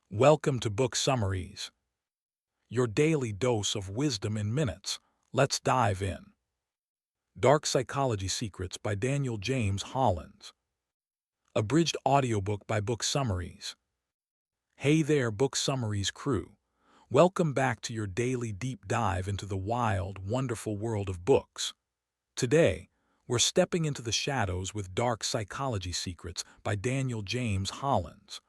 Welcome to Book Summareez, your daily dose of wisdom in minutes. Let's dive in. Dark Psychology Secrets by Daniel James Hollins. Abridged audiobook by Book Summareez. Hey there, Book Summareez crew. Welcome back to your daily deep dive into the wild, wonderful world of books. Today, we're stepping into the shadows with Dark Psychology Secrets by Daniel James Hollins.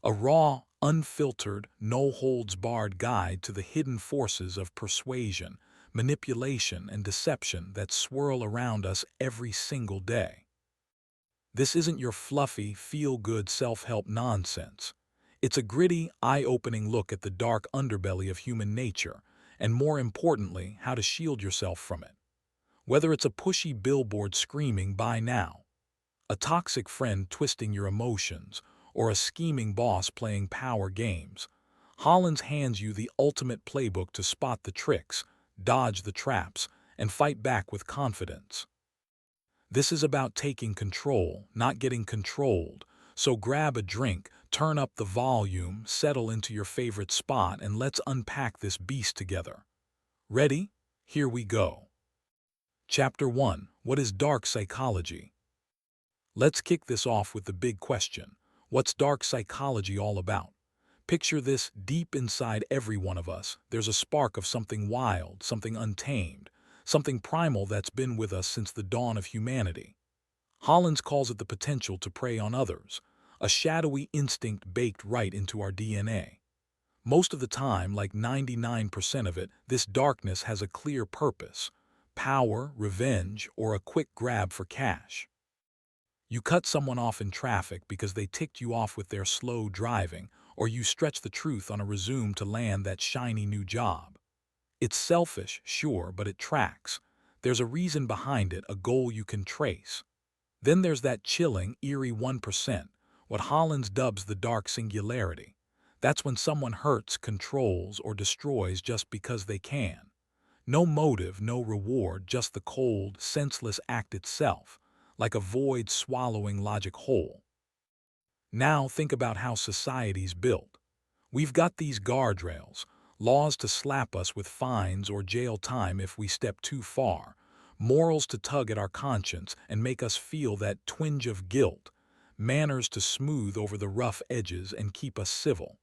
A raw, unfiltered, no-holds-barred guide to the hidden forces of persuasion, manipulation, and deception that swirl around us every single day. This isn't your fluffy, feel-good self-help nonsense. It's a gritty, eye-opening look at the dark underbelly of human nature, and more importantly, how to shield yourself from it. Whether it's a pushy billboard screaming "buy now," a toxic friend twisting your emotions, or a scheming boss playing power games, Hollins hands you the ultimate playbook to spot the tricks, dodge the traps, and fight back with confidence. This is about taking control, not getting controlled, so grab a drink, turn up the volume, settle into your favorite spot, and let's unpack this beast together. Ready? Here we go. Chapter 1. What is Dark Psychology? Let's kick this off with the big question. What's dark psychology all about? Picture this: deep inside every one of us, there's a spark of something wild, something untamed, something primal that's been with us since the dawn of humanity. Hollins calls it the potential to prey on others, a shadowy instinct baked right into our DNA. Most of the time, like 99% of it, this darkness has a clear purpose: power, revenge, or a quick grab for cash. You cut someone off in traffic because they ticked you off with their slow driving, or you stretch the truth on a resume to land that shiny new job. It's selfish, sure, but it tracks. There's a reason behind it, a goal you can trace. Then there's that chilling, eerie 1%, what Hollins dubs the dark singularity. That's when someone hurts, controls, or destroys just because they can. No motive, no reward, just the cold, senseless act itself, like a void swallowing logic whole. Now think about how society's built. We've got these guardrails, laws to slap us with fines or jail time if we step too far, morals to tug at our conscience and make us feel that twinge of guilt, manners to smooth over the rough edges and keep us civil.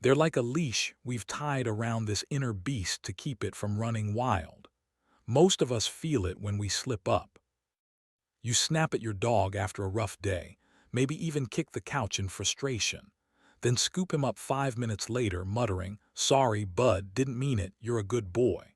They're like a leash we've tied around this inner beast to keep it from running wild. Most of us feel it when we slip up. You snap at your dog after a rough day, maybe even kick the couch in frustration. Then scoop him up 5 minutes later, muttering, "Sorry, bud, didn't mean it, you're a good boy."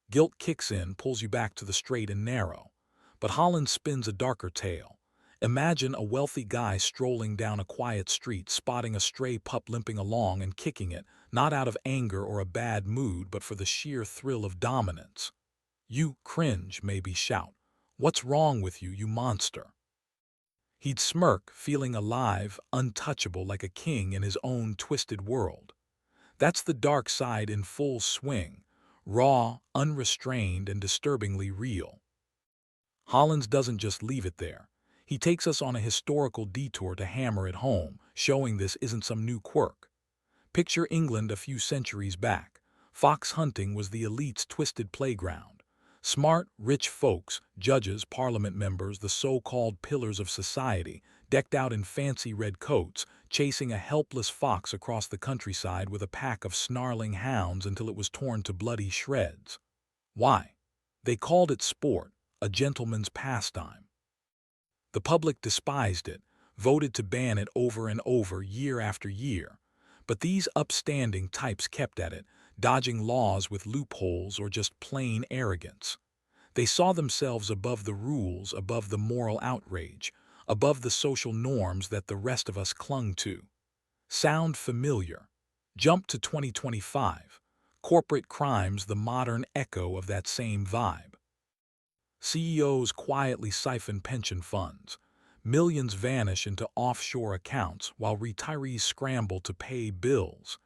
Guilt kicks in, pulls you back to the straight and narrow. But Holland spins a darker tale. Imagine a wealthy guy strolling down a quiet street, spotting a stray pup limping along and kicking it, not out of anger or a bad mood, but for the sheer thrill of dominance. You cringe, maybe shout, "What's wrong with you, you monster?" He'd smirk, feeling alive, untouchable, like a king in his own twisted world. That's the dark side in full swing, raw, unrestrained, and disturbingly real. Hollins doesn't just leave it there. He takes us on a historical detour to hammer it home, showing this isn't some new quirk. Picture England a few centuries back. Fox hunting was the elite's twisted playground. Smart, rich folks, judges, parliament members, the so-called pillars of society, decked out in fancy red coats, chasing a helpless fox across the countryside with a pack of snarling hounds until it was torn to bloody shreds. Why? They called it sport, a gentleman's pastime. The public despised it, voted to ban it over and over, year after year. But these upstanding types kept at it, dodging laws with loopholes or just plain arrogance. They saw themselves above the rules, above the moral outrage, above the social norms that the rest of us clung to. Sound familiar? Jump to 2025. Corporate crime's the modern echo of that same vibe. CEOs quietly siphon pension funds. Millions vanish into offshore accounts while retirees scramble to pay bills.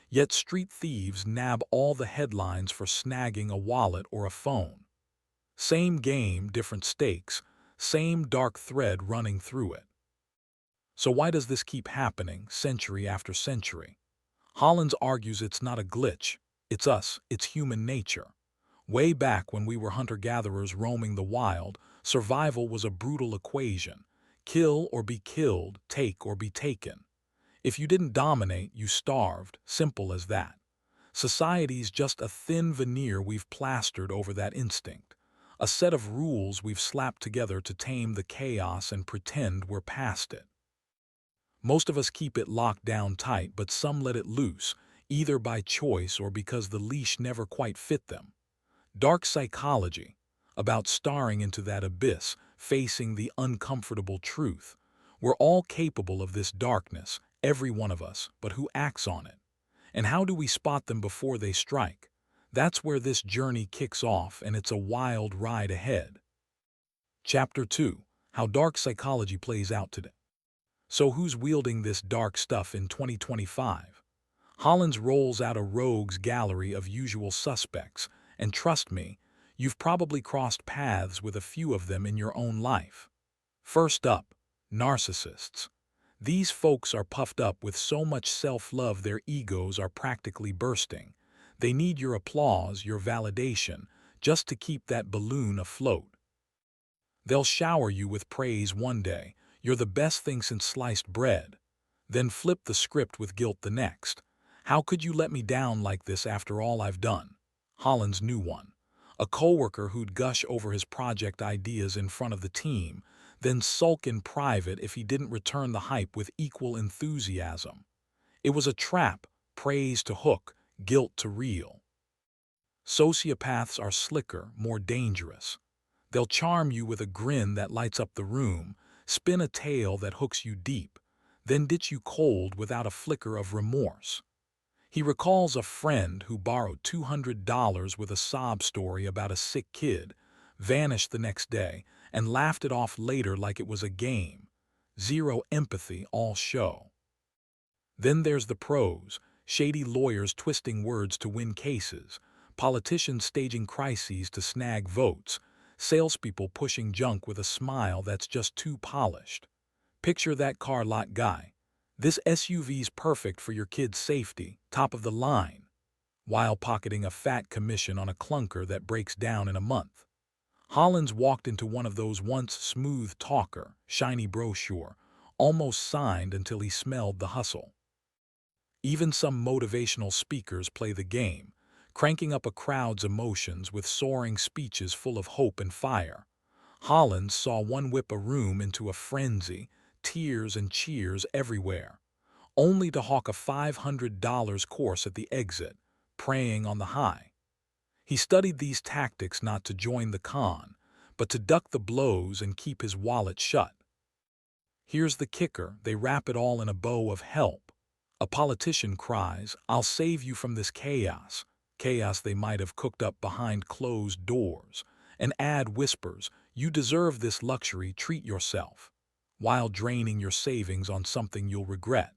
Yet street thieves nab all the headlines for snagging a wallet or a phone. Same game, different stakes, same dark thread running through it. So why does this keep happening, century after century? Hollins argues it's not a glitch, it's us, it's human nature. Way back when we were hunter-gatherers roaming the wild, survival was a brutal equation. Kill or be killed, take or be taken. If you didn't dominate, you starved, simple as that. Society's just a thin veneer we've plastered over that instinct. A set of rules we've slapped together to tame the chaos and pretend we're past it. Most of us keep it locked down tight, but some let it loose, either by choice or because the leash never quite fit them. Dark psychology, about staring into that abyss, facing the uncomfortable truth. We're all capable of this darkness, every one of us, but who acts on it? And how do we spot them before they strike? That's where this journey kicks off, and it's a wild ride ahead. Chapter 2. How Dark Psychology Plays Out Today. So who's wielding this dark stuff in 2025? Hollins rolls out a rogues gallery of usual suspects, and trust me, you've probably crossed paths with a few of them in your own life. First up, narcissists. These folks are puffed up with so much self-love their egos are practically bursting. They need your applause, your validation, just to keep that balloon afloat. They'll shower you with praise one day, you're the best thing since sliced bread. Then flip the script with guilt the next. How could you let me down like this after all I've done? Hollins knew one. A coworker who'd gush over his project ideas in front of the team, then sulk in private if he didn't return the hype with equal enthusiasm. It was a trap, praise to hook, guilt to reel. Sociopaths are slicker, more dangerous. They'll charm you with a grin that lights up the room, spin a tale that hooks you deep, then ditch you cold without a flicker of remorse. He recalls a friend who borrowed $200 with a sob story about a sick kid, vanished the next day, and laughed it off later like it was a game. Zero empathy, all show. Then there's the pros, shady lawyers twisting words to win cases, politicians staging crises to snag votes, salespeople pushing junk with a smile that's just too polished. Picture that car lot guy. This SUV's perfect for your kid's safety, top of the line, while pocketing a fat commission on a clunker that breaks down in a month. Hollins walked into one of those once smooth talker, shiny brochure, almost signed until he smelled the hustle. Even some motivational speakers play the game, cranking up a crowd's emotions with soaring speeches full of hope and fire. Hollins saw one whip a room into a frenzy, tears and cheers everywhere, only to hawk a $500 course at the exit, preying on the high. He studied these tactics not to join the con, but to duck the blows and keep his wallet shut. Here's the kicker, they wrap it all in a bow of help. A politician cries, "I'll save you from this chaos," chaos they might have cooked up behind closed doors. An ad whispers, "You deserve this luxury, treat yourself," while draining your savings on something you'll regret.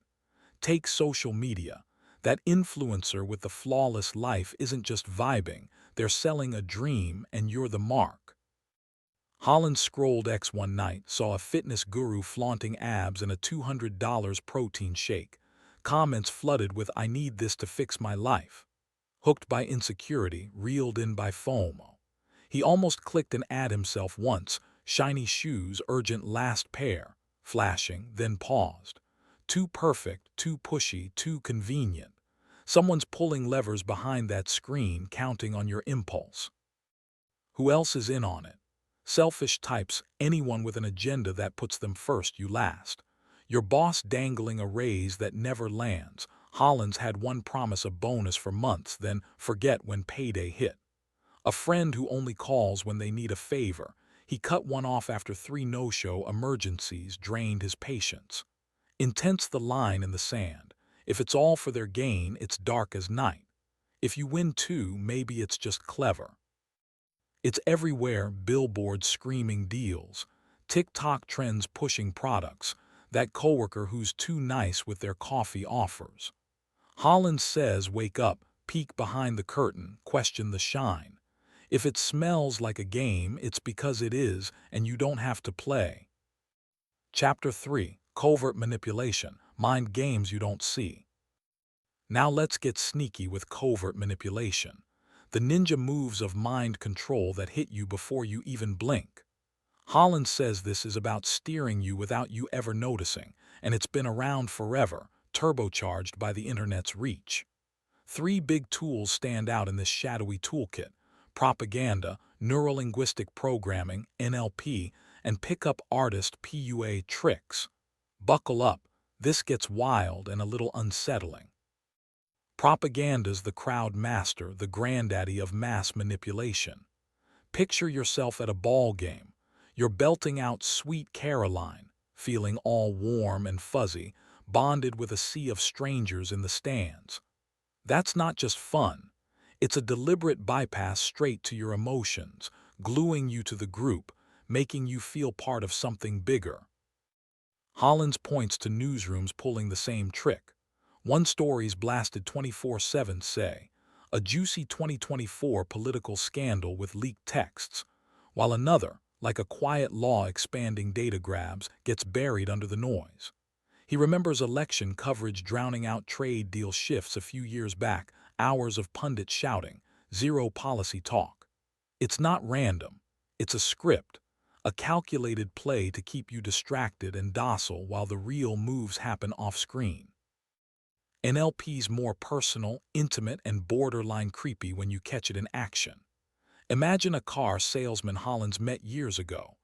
Take social media. That influencer with the flawless life isn't just vibing, they're selling a dream and you're the mark. Hollins scrolled X one night, saw a fitness guru flaunting abs and a $200 protein shake. Comments flooded with, "I need this to fix my life." Hooked by insecurity, reeled in by FOMO. He almost clicked an ad himself once, shiny shoes, urgent last pair, flashing, then paused. Too perfect, too pushy, too convenient. Someone's pulling levers behind that screen, counting on your impulse. Who else is in on it? Selfish types, anyone with an agenda that puts them first, you last. Your boss dangling a raise that never lands. Hollins had one promise a bonus for months, then forget when payday hit. A friend who only calls when they need a favor. He cut one off after 3 no-show emergencies, drained his patience. Intense the line in the sand. If it's all for their gain, it's dark as night. If you win too, maybe it's just clever. It's everywhere, billboards screaming deals, TikTok trends pushing products, that coworker who's too nice with their coffee offers. Hollins says wake up, peek behind the curtain, question the shine. If it smells like a game, it's because it is, and you don't have to play. Chapter 3. Covert Manipulation, Mind Games You Don't See. Now let's get sneaky with covert manipulation. The ninja moves of mind control that hit you before you even blink. Hollins says this is about steering you without you ever noticing, and it's been around forever, turbocharged by the internet's reach. Three big tools stand out in this shadowy toolkit: propaganda, neurolinguistic programming, NLP, and pickup artist PUA tricks. Buckle up, this gets wild and a little unsettling. Propaganda's the crowd master, the granddaddy of mass manipulation. Picture yourself at a ball game. You're belting out Sweet Caroline, feeling all warm and fuzzy, bonded with a sea of strangers in the stands. That's not just fun. It's a deliberate bypass straight to your emotions, gluing you to the group, making you feel part of something bigger. Hollins points to newsrooms pulling the same trick. One story's blasted 24/7 say, a juicy 2024 political scandal with leaked texts, while another, like a quiet law expanding data grabs, gets buried under the noise. He remembers election coverage drowning out trade deal shifts a few years back, hours of pundits shouting, zero policy talk. It's not random. It's a script, a calculated play to keep you distracted and docile while the real moves happen off-screen. NLP's more personal, intimate, and borderline creepy when you catch it in action. Imagine a car salesman Hollins met years ago.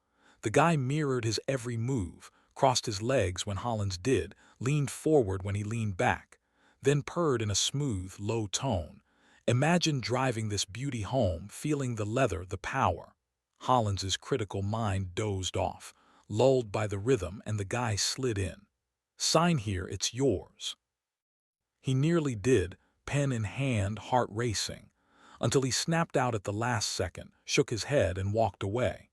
The guy mirrored his every move, crossed his legs when Hollins did, leaned forward when he leaned back, then purred in a smooth, low tone. Imagine driving this beauty home, feeling the leather, the power. Hollins's critical mind dozed off, lulled by the rhythm, and the guy slid in. Sign here, it's yours. He nearly did, pen in hand, heart racing, until he snapped out at the last second, shook his head, and walked away.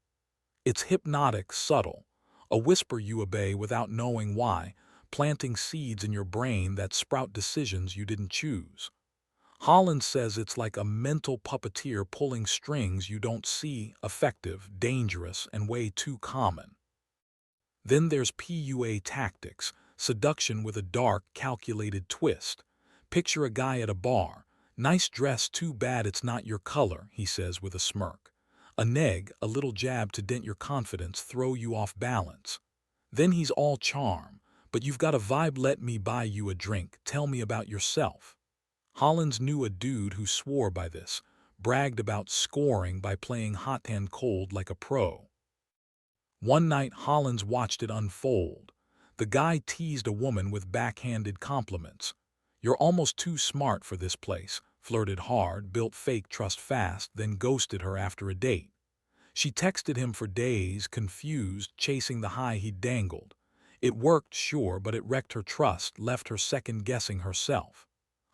It's hypnotic, subtle, a whisper you obey without knowing why, planting seeds in your brain that sprout decisions you didn't choose. Hollins says it's like a mental puppeteer pulling strings you don't see, effective, dangerous, and way too common. Then there's PUA tactics, seduction with a dark, calculated twist. Picture a guy at a bar. Nice dress, too bad it's not your color, he says with a smirk. A neg, a little jab to dent your confidence, throw you off balance. Then he's all charm. But you've got a vibe, let me buy you a drink, tell me about yourself. Hollins knew a dude who swore by this, bragged about scoring by playing hot and cold like a pro. One night, Hollins watched it unfold. The guy teased a woman with backhanded compliments. You're almost too smart for this place, flirted hard, built fake trust fast, then ghosted her after a date. She texted him for days, confused, chasing the high he dangled. It worked, sure, but it wrecked her trust, left her second-guessing herself.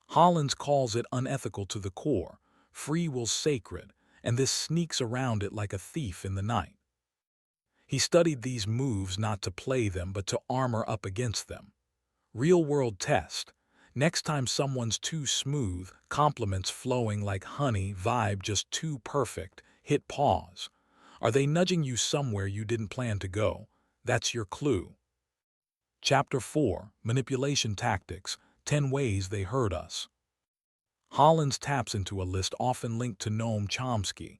Hollins calls it unethical to the core, free will sacred, and this sneaks around it like a thief in the night. He studied these moves not to play them, but to armor up against them. Real-world test. Next time someone's too smooth, compliments flowing like honey, vibe just too perfect, hit pause. Are they nudging you somewhere you didn't plan to go? That's your clue. Chapter 4, Manipulation Tactics, 10 Ways They Hurt Us. Hollins taps into a list often linked to Noam Chomsky.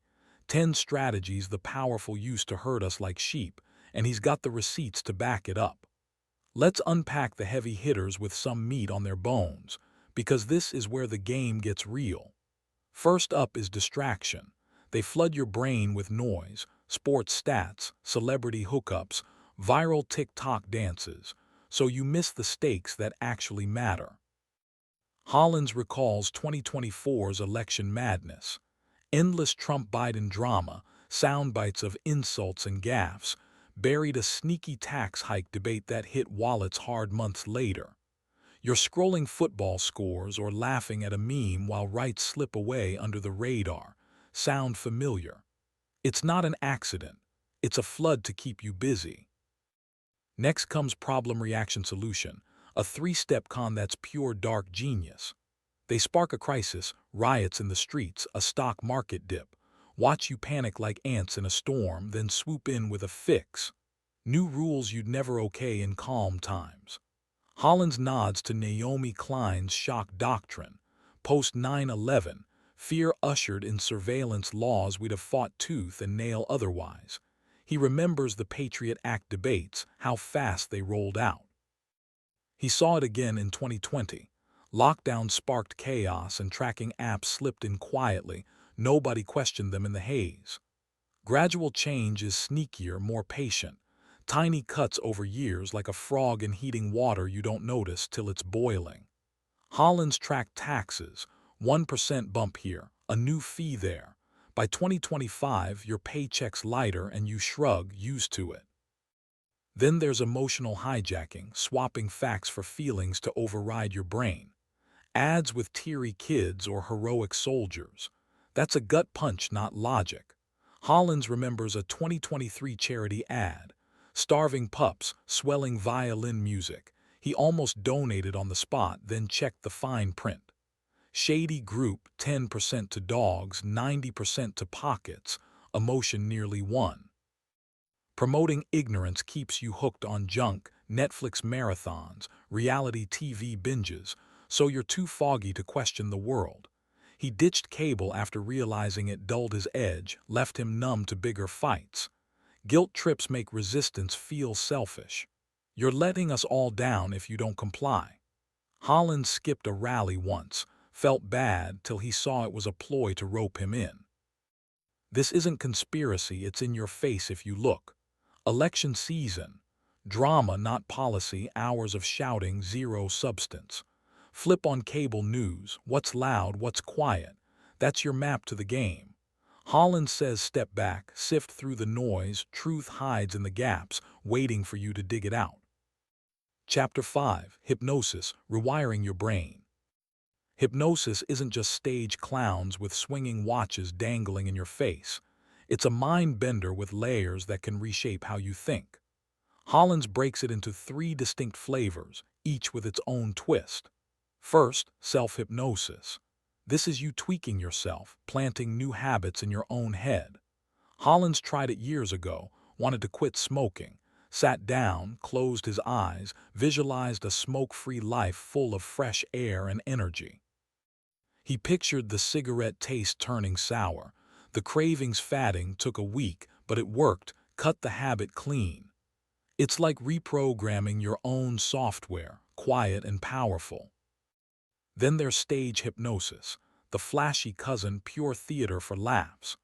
10 strategies the powerful use to hurt us like sheep, and he's got the receipts to back it up. Let's unpack the heavy hitters with some meat on their bones, because this is where the game gets real. First up is distraction. They flood your brain with noise, sports stats, celebrity hookups, viral TikTok dances, so you miss the stakes that actually matter. Hollins recalls 2024's election madness. Endless Trump-Biden drama, sound bites of insults and gaffes, buried a sneaky tax hike debate that hit wallets hard months later. You're scrolling football scores or laughing at a meme while rights slip away under the radar. Sound familiar? It's not an accident. It's a flood to keep you busy. Next comes problem reaction solution, a three-step con that's pure dark genius. They spark a crisis, riots in the streets, a stock market dip. Watch you panic like ants in a storm, then swoop in with a fix. New rules you'd never okay in calm times. Hollins nods to Naomi Klein's shock doctrine. Post 9/11, fear ushered in surveillance laws we'd have fought tooth and nail otherwise. He remembers the Patriot Act debates, how fast they rolled out. He saw it again in 2020. Lockdown sparked chaos and tracking apps slipped in quietly. Nobody questioned them in the haze. Gradual change is sneakier, more patient. Tiny cuts over years, like a frog in heating water you don't notice till it's boiling. Hollins tracked taxes, 1% bump here, a new fee there. By 2025, your paycheck's lighter and you shrug, used to it. Then there's emotional hijacking, swapping facts for feelings to override your brain. Ads with teary kids or heroic soldiers. That's a gut punch, not logic. Hollins remembers a 2023 charity ad. Starving pups, swelling violin music. He almost donated on the spot, then checked the fine print. Shady group, 10% to dogs, 90% to pockets. Emotion nearly won. Promoting ignorance keeps you hooked on junk, Netflix marathons, reality TV binges, so you're too foggy to question the world. He ditched cable after realizing it dulled his edge, left him numb to bigger fights. Guilt trips make resistance feel selfish. You're letting us all down if you don't comply. Hollins skipped a rally once, felt bad till he saw it was a ploy to rope him in. This isn't conspiracy, it's in your face if you look. Election season. Drama, not policy, hours of shouting, zero substance. Flip on cable news, what's loud, what's quiet. That's your map to the game. Hollins says step back, sift through the noise, truth hides in the gaps, waiting for you to dig it out. Chapter 5, Hypnosis, Rewiring Your Brain. Hypnosis isn't just stage clowns with swinging watches dangling in your face. It's a mind bender with layers that can reshape how you think. Hollins breaks it into 3 distinct flavors, each with its own twist. First, self-hypnosis. This is you tweaking yourself, planting new habits in your own head. Hollins tried it years ago, wanted to quit smoking, sat down, closed his eyes, visualized a smoke-free life full of fresh air and energy. He pictured the cigarette taste turning sour. The cravings fading. Took a week, but it worked, cut the habit clean. It's like reprogramming your own software, quiet and powerful. Then there's stage hypnosis, the flashy cousin, pure theater for laughs.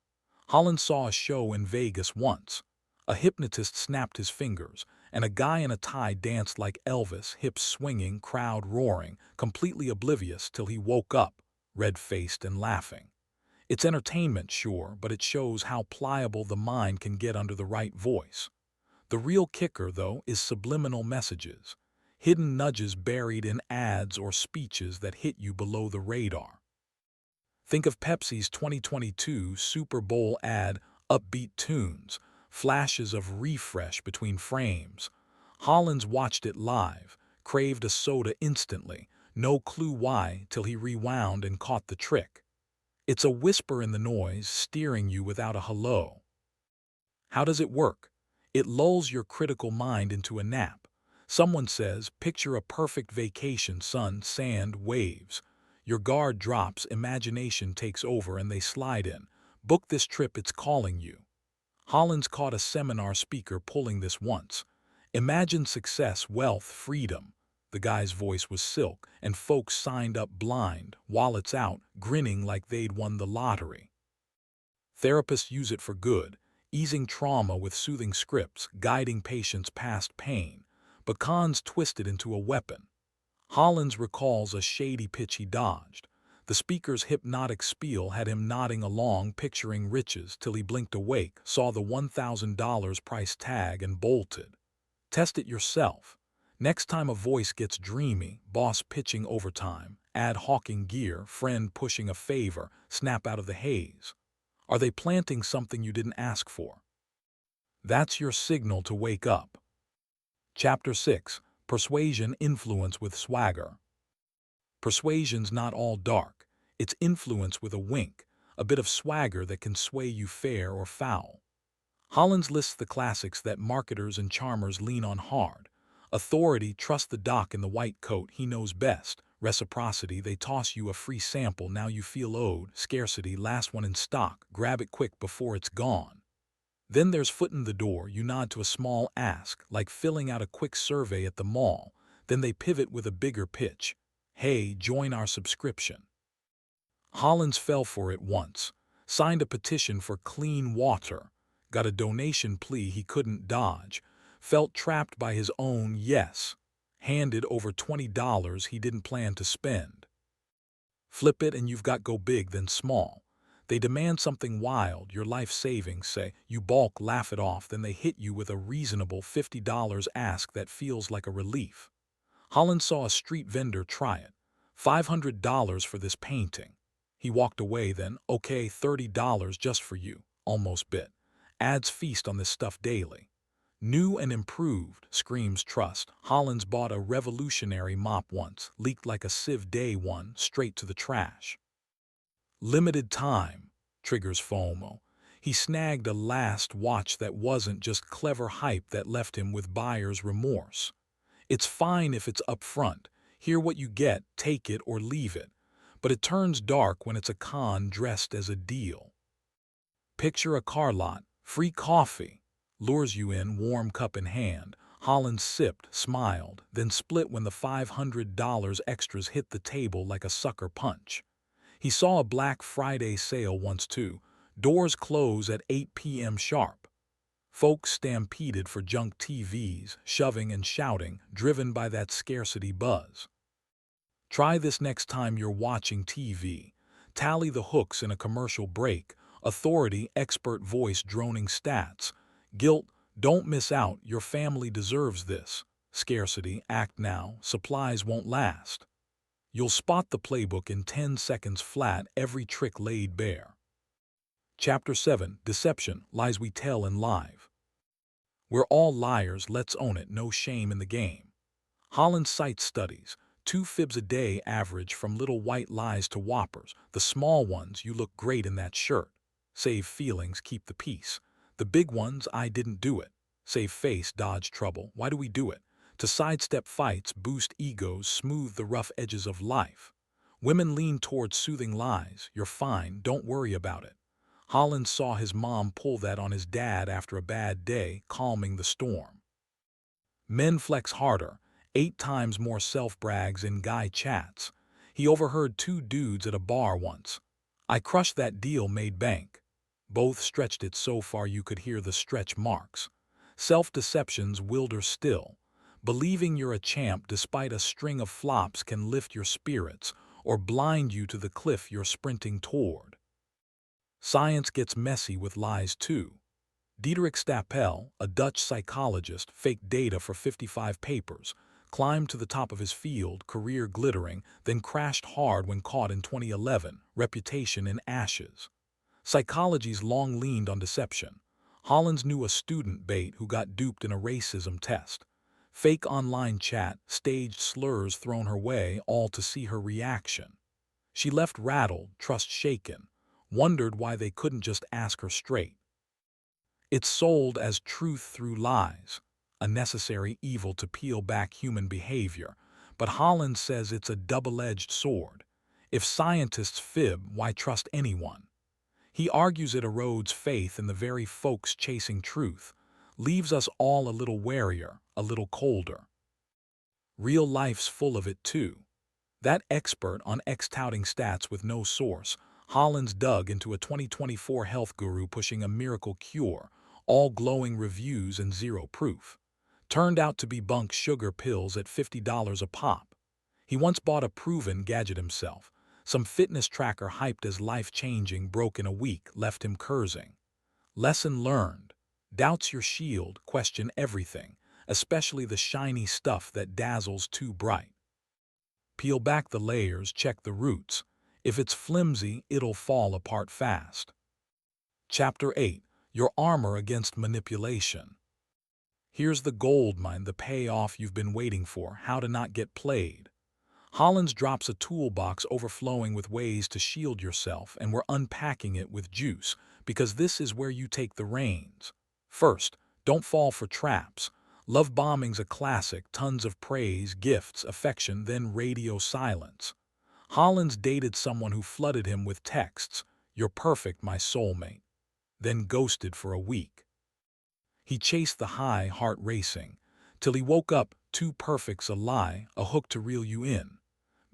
Hollins saw a show in Vegas once. A hypnotist snapped his fingers, and a guy in a tie danced like Elvis, hips swinging, crowd roaring, completely oblivious till he woke up, red-faced and laughing. It's entertainment, sure, but it shows how pliable the mind can get under the right voice. The real kicker, though, is subliminal messages. Hidden nudges buried in ads or speeches that hit you below the radar. Think of Pepsi's 2022 Super Bowl ad, upbeat tunes, flashes of refresh between frames. Hollins watched it live, craved a soda instantly, no clue why till he rewound and caught the trick. It's a whisper in the noise, steering you without a hello. How does it work? It lulls your critical mind into a nap. Someone says, picture a perfect vacation, sun, sand, waves. Your guard drops, imagination takes over, and they slide in. Book this trip, it's calling you. Hollins caught a seminar speaker pulling this once. Imagine success, wealth, freedom. The guy's voice was silk, and folks signed up blind, wallets out, grinning like they'd won the lottery. Therapists use it for good, easing trauma with soothing scripts, guiding patients past pain. But cons twist it into a weapon. Hollins recalls a shady pitch he dodged. The speaker's hypnotic spiel had him nodding along, picturing riches, till he blinked awake, saw the $1,000 price tag, and bolted. Test it yourself. Next time a voice gets dreamy, boss pitching overtime, ad hawking gear, friend pushing a favor, snap out of the haze. Are they planting something you didn't ask for? That's your signal to wake up. Chapter 6, Persuasion, Influence with Swagger. Persuasion's not all dark. It's influence with a wink, a bit of swagger that can sway you fair or foul. Hollins lists the classics that marketers and charmers lean on hard. Authority, trust the doc in the white coat, he knows best. Reciprocity, they toss you a free sample, now you feel owed. Scarcity, last one in stock, grab it quick before it's gone. Then there's foot in the door, you nod to a small ask, like filling out a quick survey at the mall. Then they pivot with a bigger pitch. Hey, join our subscription. Hollins fell for it once, signed a petition for clean water, got a donation plea he couldn't dodge, felt trapped by his own yes, handed over $20 he didn't plan to spend. Flip it and you've got go big then small. They demand something wild, your life savings, say. You balk, laugh it off, then they hit you with a reasonable $50 ask that feels like a relief. Hollins saw a street vendor try it. $500 for this painting. He walked away then, okay, $30 just for you, almost bit. Ads feast on this stuff daily. New and improved, screams trust. Hollins bought a revolutionary mop once, leaked like a sieve day one, straight to the trash. Limited time, triggers FOMO. He snagged a last watch that wasn't just clever hype that left him with buyer's remorse. It's fine if it's upfront. Hear what you get, take it or leave it. But it turns dark when it's a con dressed as a deal. Picture a car lot, free coffee, lures you in, warm cup in hand. Hollins sipped, smiled, then split when the $500 extras hit the table like a sucker punch. He saw a Black Friday sale once too. Doors close at 8 p.m. sharp. Folks stampeded for junk TVs, shoving and shouting, driven by that scarcity buzz. Try this next time you're watching TV. Tally the hooks in a commercial break. Authority, expert voice droning stats. Guilt, don't miss out, your family deserves this. Scarcity, act now, supplies won't last. You'll spot the playbook in 10 seconds flat, every trick laid bare. Chapter 7, Deception, Lies We Tell in Live. We're all liars, let's own it, no shame in the game. Hollins cites studies. 2 fibs a day average, from little white lies to whoppers. The small ones, you look great in that shirt. Save feelings, keep the peace. The big ones, I didn't do it. Save face, dodge trouble. Why do we do it? To sidestep fights, boost egos, smooth the rough edges of life. Women lean towards soothing lies. You're fine, don't worry about it. Hollins saw his mom pull that on his dad after a bad day, calming the storm. Men flex harder. 8 times more self-brags in guy chats. He overheard 2 dudes at a bar once. I crushed that deal, made bank. Both stretched it so far you could hear the stretch marks. Self-deception's wilder still. Believing you're a champ despite a string of flops can lift your spirits or blind you to the cliff you're sprinting toward. Science gets messy with lies too. Diederik Stapel, a Dutch psychologist, faked data for 55 papers, climbed to the top of his field, career glittering, then crashed hard when caught in 2011, reputation in ashes. Psychology's long leaned on deception. Hollins knew a student bait who got duped in a racism test. Fake online chat, staged slurs thrown her way, all to see her reaction. She left rattled, trust shaken, wondered why they couldn't just ask her straight. It's sold as truth through lies, a necessary evil to peel back human behavior, but Hollins says it's a double-edged sword. If scientists fib, why trust anyone? He argues it erodes faith in the very folks chasing truth, leaves us all a little warier, a little colder. Real life's full of it too. That expert on touting stats with no source, Hollins dug into a 2024 health guru pushing a miracle cure, all glowing reviews and zero proof. Turned out to be bunk sugar pills at $50 a pop. He once bought a proven gadget himself. Some fitness tracker hyped as life-changing broke in a week, left him cursing. Lesson learned. Doubts your shield, question everything, especially the shiny stuff that dazzles too bright. Peel back the layers, check the roots. If it's flimsy, it'll fall apart fast. Chapter 8. Your Armor Against Manipulation. Here's the gold mine, the payoff you've been waiting for, how to not get played. Hollins drops a toolbox overflowing with ways to shield yourself, and we're unpacking it with juice, because this is where you take the reins. First, don't fall for traps. Love bombing's a classic, tons of praise, gifts, affection, then radio silence. Hollins dated someone who flooded him with texts, "You're perfect, my soulmate," then ghosted for a week. He chased the high, heart racing, till he woke up, "Too perfect's a lie, a hook to reel you in."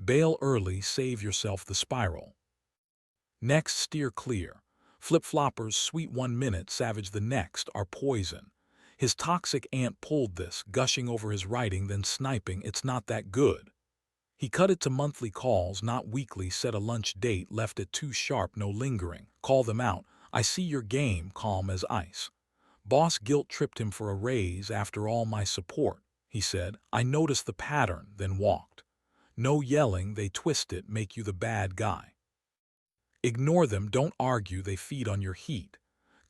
Bail early, save yourself the spiral. Next, steer clear. Flip-floppers, sweet 1 minute, savage the next, are poison. His toxic aunt pulled this, gushing over his writing, then sniping, "It's not that good." He cut it to monthly calls, not weekly, set a lunch date, left it too sharp, no lingering. Call them out. "I see your game," calm as ice. Boss guilt tripped him for a raise. "After all my support," he said, "I noticed the pattern," then walked. No yelling, they twist it, make you the bad guy. Ignore them, don't argue, they feed on your heat.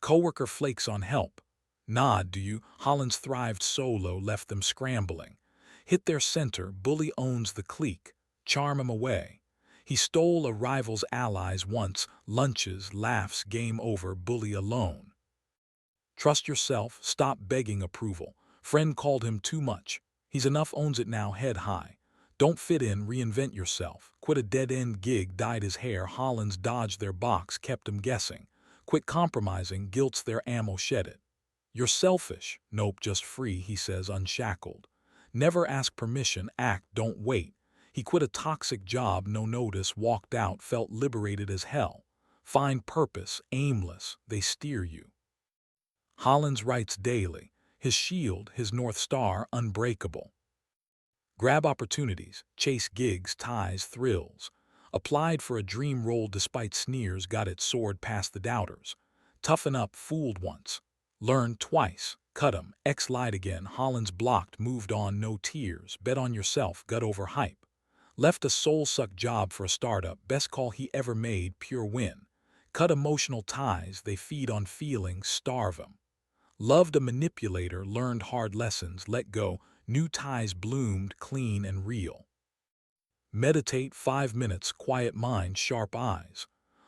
Coworker flakes on help. Nod, "Do you?" Hollins thrived solo, left them scrambling. Hit their center, bully owns the clique. Charm him away. He stole a rival's allies once, lunches, laughs, game over, bully alone. Trust yourself, stop begging approval. Friend called him too much. He's enough, owns it now, head high. Don't fit in, reinvent yourself. Quit a dead-end gig, dyed his hair. Hollins dodged their box, kept him guessing. Quit compromising, guilt's their ammo, shed it. "You're selfish." "Nope, just free," he says, unshackled. Never ask permission, act, don't wait. He quit a toxic job, no notice, walked out, felt liberated as hell. Find purpose, aimless, they steer you. Hollins writes daily, his shield, his North Star, unbreakable. Grab opportunities, chase gigs, ties, thrills. Applied for a dream role despite sneers, got it, soared past the doubters. Toughen up, fooled once. Learn twice, cut 'em, X lied again. Hollins blocked, moved on, no tears. Bet on yourself, gut over hype. Left a soul-suck job for a startup, best call he ever made, pure win. Cut emotional ties, they feed on feelings, starve 'em. Loved a manipulator, learned hard lessons, let go, new ties bloomed, clean and real. Meditate 5 minutes, quiet mind, sharp eyes.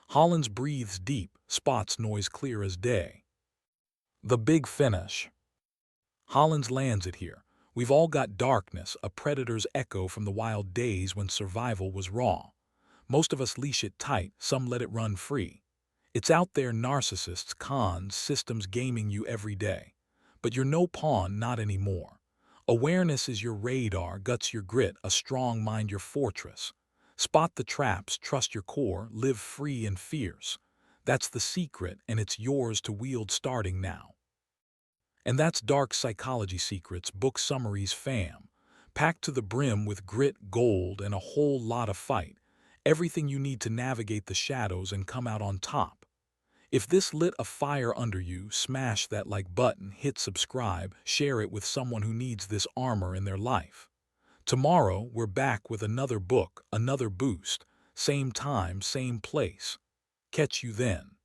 Hollins breathes deep, spots noise clear as day. The big finish. Hollins lands it here. We've all got darkness, a predator's echo from the wild days when survival was raw. Most of us leash it tight, some let it run free. It's out there, narcissists, cons, systems gaming you every day. But you're no pawn, not anymore. Awareness is your radar, guts your grit, a strong mind your fortress. Spot the traps, trust your core, live free and fierce. That's the secret, and it's yours to wield starting now. And that's Dark Psychology Secrets, book Summareez fam. Packed to the brim with grit, gold, and a whole lot of fight. Everything you need to navigate the shadows and come out on top. If this lit a fire under you, smash that like button, hit subscribe, share it with someone who needs this armor in their life. Tomorrow, we're back with another book, another boost. Same time, same place. Catch you then.